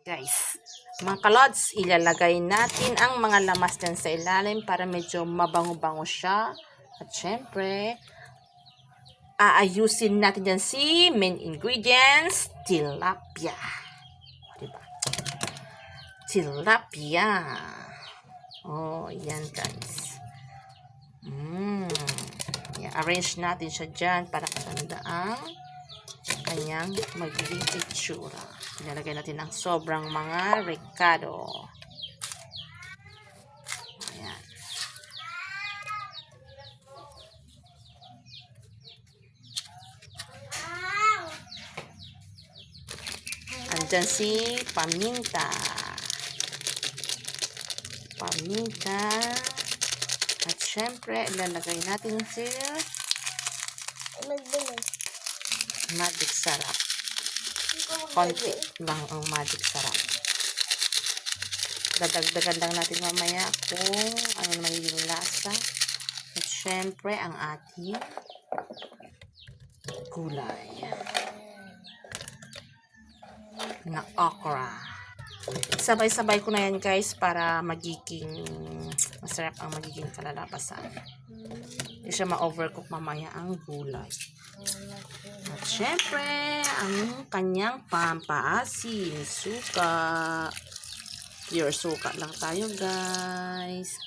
Guys, mga kalods, ilalagay natin ang mga lamas dyan sa ilalim para medyo mabango-bango siya. At syempre, aayusin natin dyan si main ingredients, tilapia. Diba? Tilapia. Oh, yan guys. Arrange natin siya dyan para maganda ang kanyang magiging itsura. Ilalagay natin ang sobrang mga recado. Ayan. Andyan si paminta. Paminta. At syempre, ilalagay natin si magic sarap. Konti lang ang magic sarap. Dadagdagan lang natin mamaya kung ano magiging lasa. At syempre, ang ating gulay na okra. Sabay-sabay ko na yan guys para magiging masarap ang magiging kalalabasan. Hindi siya ma-overcook mamaya ang gulay. At syempre, ang kanyang pampaasim, suka. Pure suka lang tayo guys.